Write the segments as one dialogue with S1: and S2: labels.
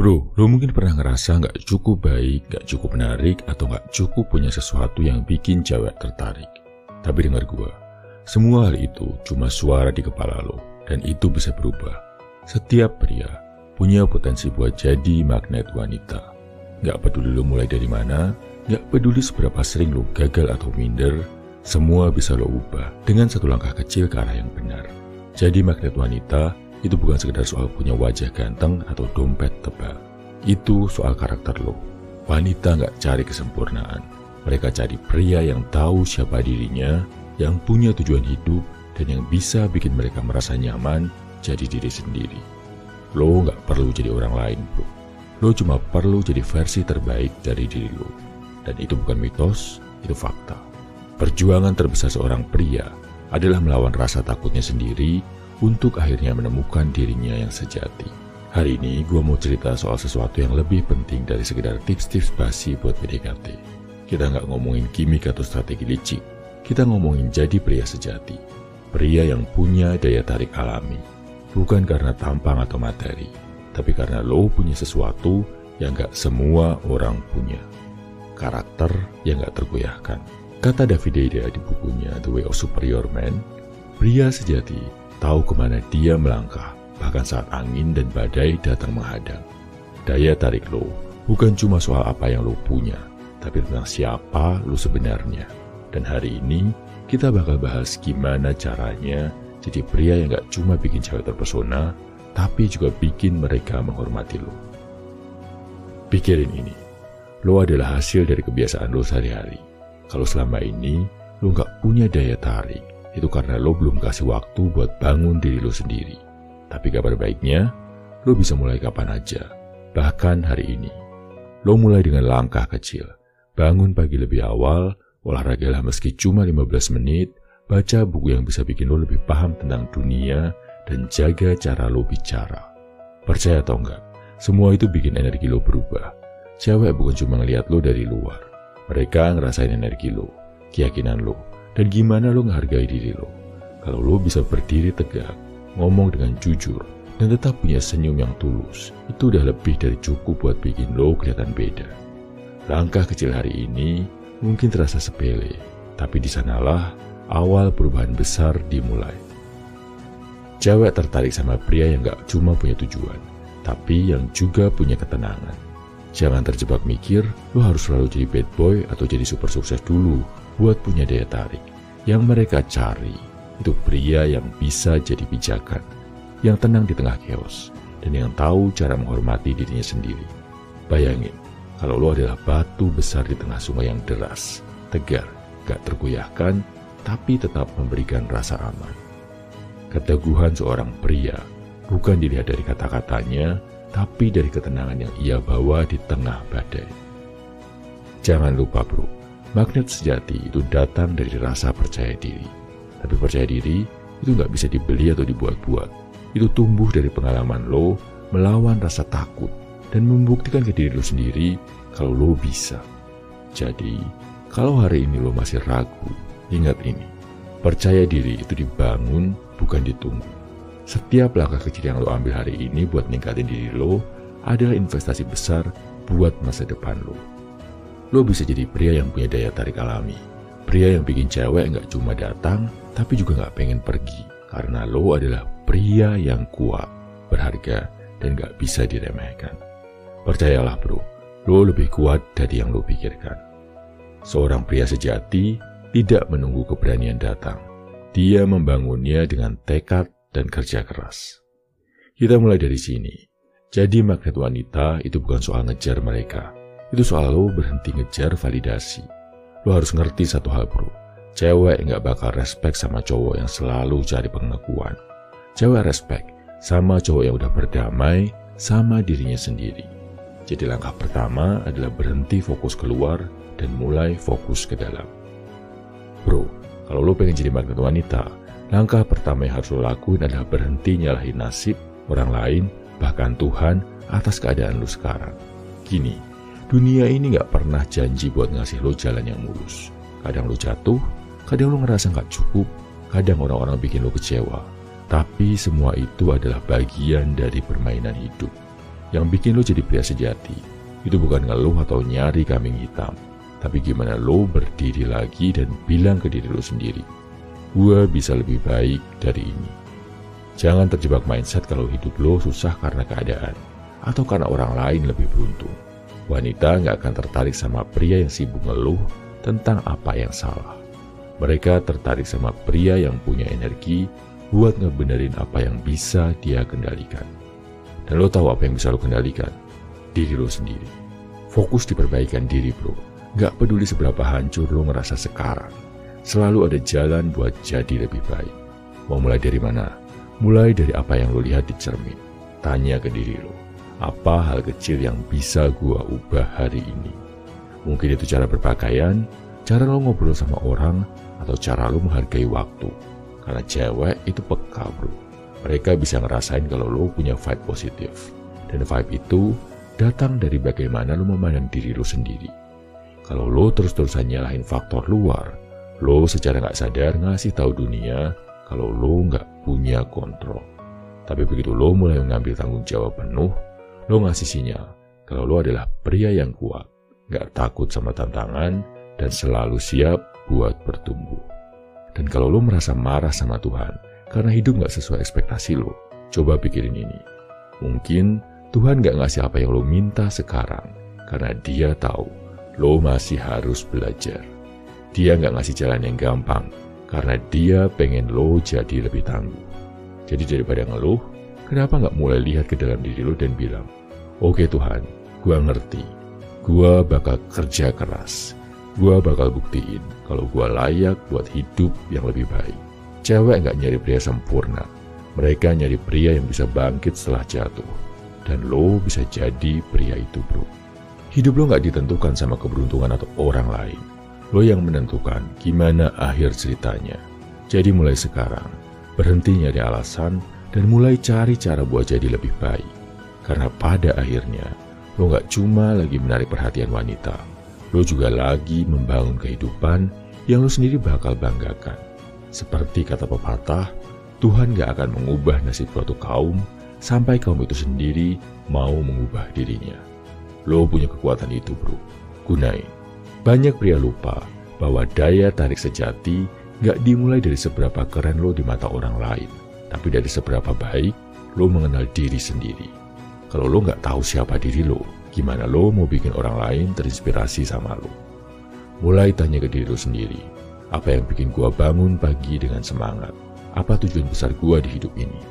S1: Bro, lo mungkin pernah ngerasa gak cukup baik, gak cukup menarik, atau gak cukup punya sesuatu yang bikin cewek tertarik. Tapi dengar gua, semua hal itu cuma suara di kepala lo, dan itu bisa berubah. Setiap pria punya potensi buat jadi magnet wanita. Gak peduli lo mulai dari mana, gak peduli seberapa sering lo gagal atau minder, semua bisa lo ubah dengan satu langkah kecil ke arah yang benar. Jadi magnet wanita itu bukan sekedar soal punya wajah ganteng atau dompet tebal. Itu soal karakter lo. Wanita gak cari kesempurnaan. Mereka cari pria yang tahu siapa dirinya, yang punya tujuan hidup, dan yang bisa bikin mereka merasa nyaman jadi diri sendiri. Lo gak perlu jadi orang lain, bro. Lo cuma perlu jadi versi terbaik dari diri lo. Dan itu bukan mitos, itu fakta. Perjuangan terbesar seorang pria adalah melawan rasa takutnya sendiri untuk akhirnya menemukan dirinya yang sejati. Hari ini gue mau cerita soal sesuatu yang lebih penting dari sekedar tips-tips basi buat PDKT. Kita nggak ngomongin gimmick atau strategi licik. Kita ngomongin jadi pria sejati. Pria yang punya daya tarik alami. Bukan karena tampang atau materi, tapi karena lo punya sesuatu yang nggak semua orang punya. Karakter yang nggak tergoyahkan. Kata Davide di bukunya The Way of Superior Man, pria sejati tahu kemana dia melangkah, bahkan saat angin dan badai datang menghadang. Daya tarik lo bukan cuma soal apa yang lo punya, tapi tentang siapa lo sebenarnya. Dan hari ini kita bakal bahas gimana caranya jadi pria yang gak cuma bikin cewek terpesona, tapi juga bikin mereka menghormati lo. Pikirin ini, lo adalah hasil dari kebiasaan lo sehari-hari. Kalau selama ini lo gak punya daya tarik, itu karena lo belum kasih waktu buat bangun diri lo sendiri. Tapi kabar baiknya, lo bisa mulai kapan aja, bahkan hari ini. Lo mulai dengan langkah kecil. Bangun pagi lebih awal, olahragalah meski cuma 15 menit, baca buku yang bisa bikin lo lebih paham tentang dunia, dan jaga cara lo bicara. Percaya atau enggak, semua itu bikin energi lo berubah. Cewek bukan cuma ngeliat lo dari luar. Mereka ngerasain energi lo, keyakinan lo, dan gimana lo ngehargai diri lo. Kalau lo bisa berdiri tegak, ngomong dengan jujur, dan tetap punya senyum yang tulus, itu udah lebih dari cukup buat bikin lo kelihatan beda. Langkah kecil hari ini mungkin terasa sepele, tapi di sanalah awal perubahan besar dimulai. Cewek tertarik sama pria yang gak cuma punya tujuan, tapi yang juga punya ketenangan. Jangan terjebak mikir, lo harus selalu jadi bad boy atau jadi super sukses dulu buat punya daya tarik. Yang mereka cari itu pria yang bisa jadi pijakan, yang tenang di tengah chaos, dan yang tahu cara menghormati dirinya sendiri. Bayangin, kalau lo adalah batu besar di tengah sungai yang deras, tegar, gak tergoyahkan, tapi tetap memberikan rasa aman. Keteguhan seorang pria bukan dilihat dari kata-katanya, tapi dari ketenangan yang ia bawa di tengah badai. Jangan lupa bro, magnet sejati itu datang dari rasa percaya diri. Tapi percaya diri itu gak bisa dibeli atau dibuat-buat. Itu tumbuh dari pengalaman lo melawan rasa takut dan membuktikan ke diri lo sendiri kalau lo bisa. Jadi, kalau hari ini lo masih ragu, ingat ini. Percaya diri itu dibangun, bukan ditunggu. Setiap langkah kecil yang lo ambil hari ini buat ningkatin diri lo adalah investasi besar buat masa depan lo. Lo bisa jadi pria yang punya daya tarik alami. Pria yang bikin cewek gak cuma datang, tapi juga gak pengen pergi. Karena lo adalah pria yang kuat, berharga, dan gak bisa diremehkan. Percayalah bro, lo lebih kuat dari yang lo pikirkan. Seorang pria sejati tidak menunggu keberanian datang. Dia membangunnya dengan tekad dan kerja keras. Kita mulai dari sini. Jadi magnet wanita itu bukan soal ngejar mereka. Itu soal lo berhenti ngejar validasi. Lo harus ngerti satu hal bro. Cewek gak bakal respect sama cowok yang selalu cari pengakuan. Cewek respect sama cowok yang udah berdamai sama dirinya sendiri. Jadi langkah pertama adalah berhenti fokus keluar dan mulai fokus ke dalam. Bro, kalau lo pengen jadi magnet wanita, langkah pertama yang harus lo lakuin adalah berhenti nyalahin nasib, orang lain, bahkan Tuhan atas keadaan lo sekarang. Gini, dunia ini gak pernah janji buat ngasih lo jalan yang mulus. Kadang lo jatuh, kadang lo ngerasa gak cukup, kadang orang-orang bikin lo kecewa. Tapi semua itu adalah bagian dari permainan hidup. Yang bikin lo jadi pria sejati itu bukan ngeluh atau nyari kambing hitam, tapi gimana lo berdiri lagi dan bilang ke diri lo sendiri, gue bisa lebih baik dari ini. Jangan terjebak mindset kalau hidup lo susah karena keadaan atau karena orang lain lebih beruntung. Wanita nggak akan tertarik sama pria yang sibuk ngeluh tentang apa yang salah. Mereka tertarik sama pria yang punya energi buat ngebenerin apa yang bisa dia kendalikan. Dan lo tahu apa yang bisa lo kendalikan? Diri lo sendiri. Fokus di perbaikan diri bro. Nggak peduli seberapa hancur lo ngerasa sekarang. Selalu ada jalan buat jadi lebih baik. Mau mulai dari mana? Mulai dari apa yang lo lihat di cermin. Tanya ke diri lo, apa hal kecil yang bisa gua ubah hari ini? Mungkin itu cara berpakaian, cara lo ngobrol sama orang, atau cara lo menghargai waktu. Karena cewek itu peka bro. Mereka bisa ngerasain kalau lo punya vibe positif. Dan vibe itu datang dari bagaimana lo memandang diri lo sendiri. Kalau lo terus-terusan nyalahin faktor luar, lo secara nggak sadar ngasih tahu dunia kalau lo nggak punya kontrol. Tapi begitu lo mulai mengambil tanggung jawab penuh, lo ngasih sinyal kalau lo adalah pria yang kuat, nggak takut sama tantangan, dan selalu siap buat bertumbuh. Dan kalau lo merasa marah sama Tuhan karena hidup nggak sesuai ekspektasi lo, coba pikirin ini. Mungkin Tuhan nggak ngasih apa yang lo minta sekarang karena Dia tahu lo masih harus belajar. Dia nggak ngasih jalan yang gampang karena Dia pengen lo jadi lebih tangguh. Jadi daripada ngeluh, kenapa nggak mulai lihat ke dalam diri lo dan bilang, oke Tuhan, gua ngerti, gua bakal kerja keras, gua bakal buktiin kalau gua layak buat hidup yang lebih baik. Cewek nggak nyari pria sempurna, mereka nyari pria yang bisa bangkit setelah jatuh. Dan lo bisa jadi pria itu bro. Hidup lo nggak ditentukan sama keberuntungan atau orang lain. Lo yang menentukan gimana akhir ceritanya. Jadi mulai sekarang, berhenti nyari alasan dan mulai cari cara buat jadi lebih baik. Karena pada akhirnya, lo gak cuma lagi menarik perhatian wanita, lo juga lagi membangun kehidupan yang lo sendiri bakal banggakan. Seperti kata pepatah, Tuhan gak akan mengubah nasib suatu kaum sampai kaum itu sendiri mau mengubah dirinya. Lo punya kekuatan itu bro, gunain. Banyak pria lupa bahwa daya tarik sejati gak dimulai dari seberapa keren lo di mata orang lain, tapi dari seberapa baik lo mengenal diri sendiri. Kalau lo gak tahu siapa diri lo, gimana lo mau bikin orang lain terinspirasi sama lo? Mulai tanya ke diri lo sendiri, apa yang bikin gua bangun pagi dengan semangat? Apa tujuan besar gua di hidup ini?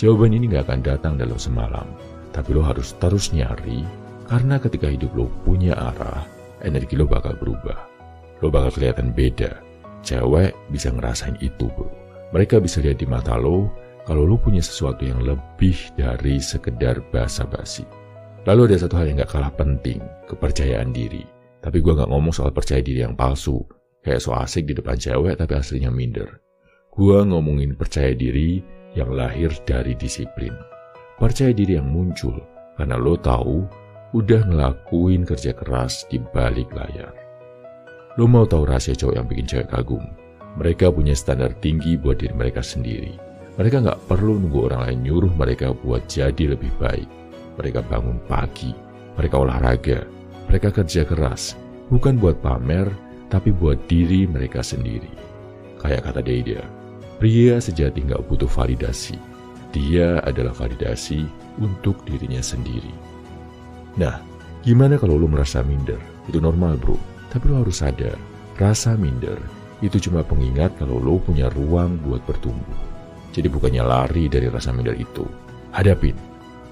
S1: Jawaban ini gak akan datang dalam semalam, tapi lo harus terus nyari, karena ketika hidup lo punya arah, energi lo bakal berubah. Lo bakal kelihatan beda. Cewek bisa ngerasain itu bro. Mereka bisa lihat di mata lo kalau lo punya sesuatu yang lebih dari sekedar basa-basi. Lalu ada satu hal yang gak kalah penting, kepercayaan diri. Tapi gue gak ngomong soal percaya diri yang palsu, kayak so asik di depan cewek tapi aslinya minder. Gue ngomongin percaya diri yang lahir dari disiplin. Percaya diri yang muncul karena lo tahu udah ngelakuin kerja keras di balik layar. Lo mau tahu rahasia cowok yang bikin cewek kagum? Mereka punya standar tinggi buat diri mereka sendiri. Mereka gak perlu nunggu orang lain nyuruh mereka buat jadi lebih baik. Mereka bangun pagi, mereka olahraga, mereka kerja keras, bukan buat pamer, tapi buat diri mereka sendiri. Kayak kata Deida, pria sejati gak butuh validasi. Dia adalah validasi untuk dirinya sendiri. Nah, gimana kalau lo merasa minder? Itu normal bro, tapi lo harus sadar, rasa minder itu cuma pengingat kalau lo punya ruang buat bertumbuh. Jadi bukannya lari dari rasa minder itu, hadapin.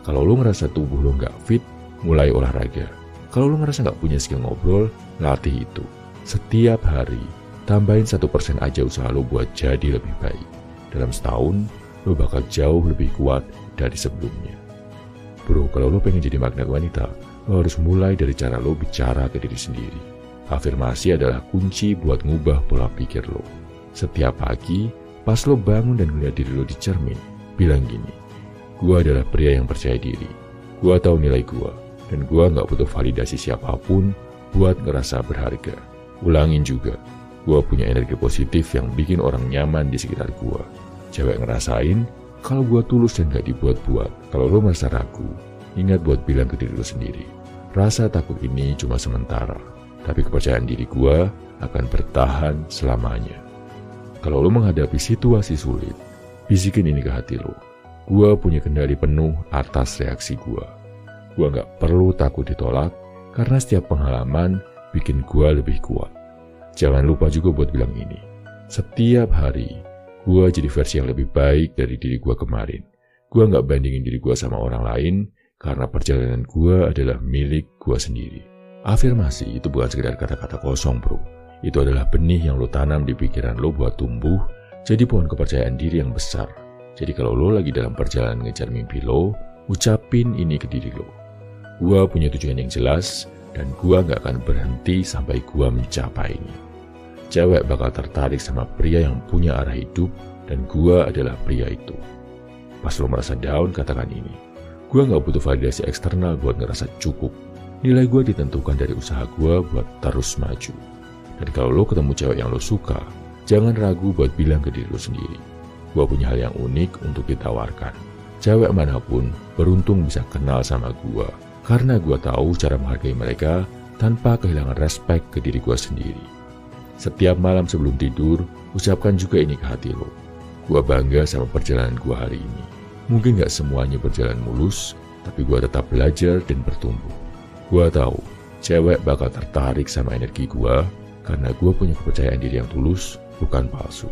S1: Kalau lo ngerasa tubuh lo gak fit, mulai olahraga. Kalau lo ngerasa gak punya skill ngobrol, latih itu. Setiap hari, tambahin 1% aja usaha lo buat jadi lebih baik. Dalam setahun, lo bakal jauh lebih kuat dari sebelumnya. Bro, kalau lo pengen jadi magnet wanita, lo harus mulai dari cara lo bicara ke diri sendiri. Afirmasi adalah kunci buat ngubah pola pikir lo. Setiap pagi, pas lo bangun dan melihat diri lo di cermin, bilang gini, gua adalah pria yang percaya diri. Gua tahu nilai gua, dan gua gak butuh validasi siapapun buat ngerasa berharga. Ulangin juga, gua punya energi positif yang bikin orang nyaman di sekitar gua. Cewek ngerasain, kalau gua tulus dan gak dibuat-buat. Kalau lo merasa ragu, ingat buat bilang ke diri lo sendiri, rasa takut ini cuma sementara, tapi kepercayaan diri gue akan bertahan selamanya. Kalau lo menghadapi situasi sulit, bisikin ini ke hati lo. Gue punya kendali penuh atas reaksi gue. Gue gak perlu takut ditolak, karena setiap pengalaman bikin gue lebih kuat. Jangan lupa juga buat bilang ini. Setiap hari, gue jadi versi yang lebih baik dari diri gue kemarin. Gue gak bandingin diri gue sama orang lain, karena perjalanan gue adalah milik gue sendiri. Afirmasi itu bukan sekedar kata-kata kosong, bro. Itu adalah benih yang lo tanam di pikiran lo buat tumbuh, jadi pohon kepercayaan diri yang besar. Jadi kalau lo lagi dalam perjalanan ngejar mimpi lo, ucapin ini ke diri lo. Gua punya tujuan yang jelas, dan gua gak akan berhenti sampai gua mencapainya. Cewek bakal tertarik sama pria yang punya arah hidup, dan gua adalah pria itu. Pas lo merasa down, katakan ini. Gua gak butuh validasi eksternal buat ngerasa cukup. Nilai gua ditentukan dari usaha gua buat terus maju. Dan kalau lo ketemu cewek yang lo suka, jangan ragu buat bilang ke diri lo sendiri. Gua punya hal yang unik untuk ditawarkan. Cewek manapun beruntung bisa kenal sama gua, karena gua tahu cara menghargai mereka tanpa kehilangan respek ke diri gua sendiri. Setiap malam sebelum tidur, ucapkan juga ini ke hati lo. Gua bangga sama perjalanan gua hari ini. Mungkin gak semuanya berjalan mulus, tapi gua tetap belajar dan bertumbuh. Gua tahu, cewek bakal tertarik sama energi gua, karena gua punya kepercayaan diri yang tulus, bukan palsu.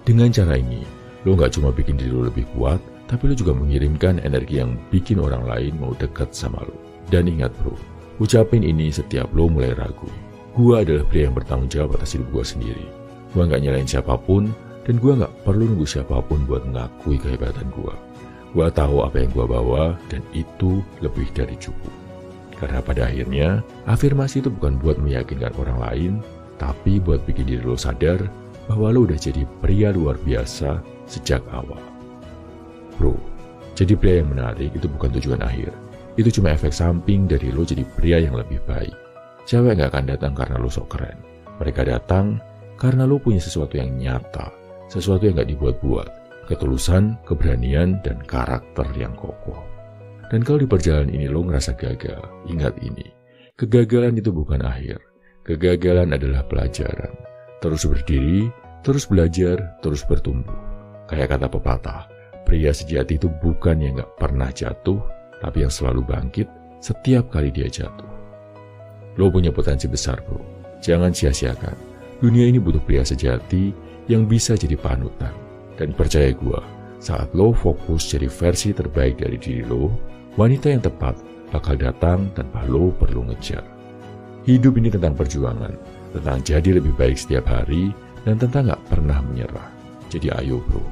S1: Dengan cara ini, lo gak cuma bikin diri lo lebih kuat, tapi lo juga mengirimkan energi yang bikin orang lain mau dekat sama lo. Dan ingat bro, ucapin ini setiap lo mulai ragu. Gua adalah pria yang bertanggung jawab atas hidup gua sendiri. Gua gak nyalain siapapun, dan gua gak perlu nunggu siapapun buat mengakui kehebatan gua. Gua tahu apa yang gua bawa, dan itu lebih dari cukup. Karena pada akhirnya, afirmasi itu bukan buat meyakinkan orang lain, tapi buat bikin diri lo sadar bahwa lo udah jadi pria luar biasa sejak awal. Bro, jadi pria yang menarik itu bukan tujuan akhir. Itu cuma efek samping dari lo jadi pria yang lebih baik. Cewek gak akan datang karena lo sok keren. Mereka datang karena lo punya sesuatu yang nyata, sesuatu yang gak dibuat-buat, ketulusan, keberanian, dan karakter yang kokoh. Dan kalau di perjalanan ini lo ngerasa gagal, ingat ini. Kegagalan itu bukan akhir. Kegagalan adalah pelajaran. Terus berdiri, terus belajar, terus bertumbuh. Kayak kata pepatah, pria sejati itu bukan yang gak pernah jatuh, tapi yang selalu bangkit setiap kali dia jatuh. Lo punya potensi besar bro, jangan sia-siakan. Dunia ini butuh pria sejati yang bisa jadi panutan. Dan percaya gua, saat lo fokus jadi versi terbaik dari diri lo, wanita yang tepat bakal datang tanpa lo perlu ngejar. Hidup ini tentang perjuangan, tentang jadi lebih baik setiap hari, dan tentang gak pernah menyerah. Jadi ayo bro,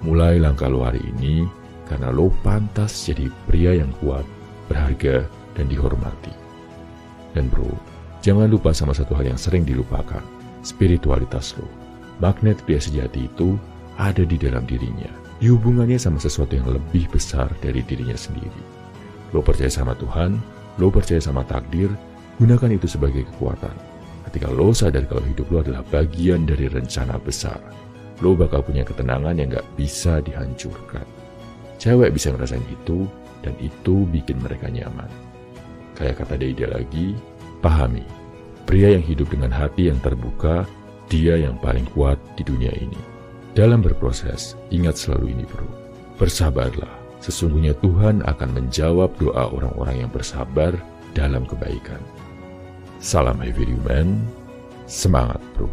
S1: mulai langkah lo hari ini, karena lo pantas jadi pria yang kuat, berharga, dan dihormati. Dan bro, jangan lupa sama satu hal yang sering dilupakan, spiritualitas lo. Magnet pria sejati itu ada di dalam dirinya. Hubungannya sama sesuatu yang lebih besar dari dirinya sendiri. Lo percaya sama Tuhan, lo percaya sama takdir, gunakan itu sebagai kekuatan. Ketika lo sadar kalau hidup lo adalah bagian dari rencana besar, lo bakal punya ketenangan yang gak bisa dihancurkan. Cewek bisa ngerasain itu, dan itu bikin mereka nyaman. Kayak kata Deida lagi, pahami, pria yang hidup dengan hati yang terbuka, dia yang paling kuat di dunia ini. Dalam berproses, ingat selalu ini bro, bersabarlah. Sesungguhnya Tuhan akan menjawab doa orang-orang yang bersabar dalam kebaikan. Salam Heavy Human, semangat bro.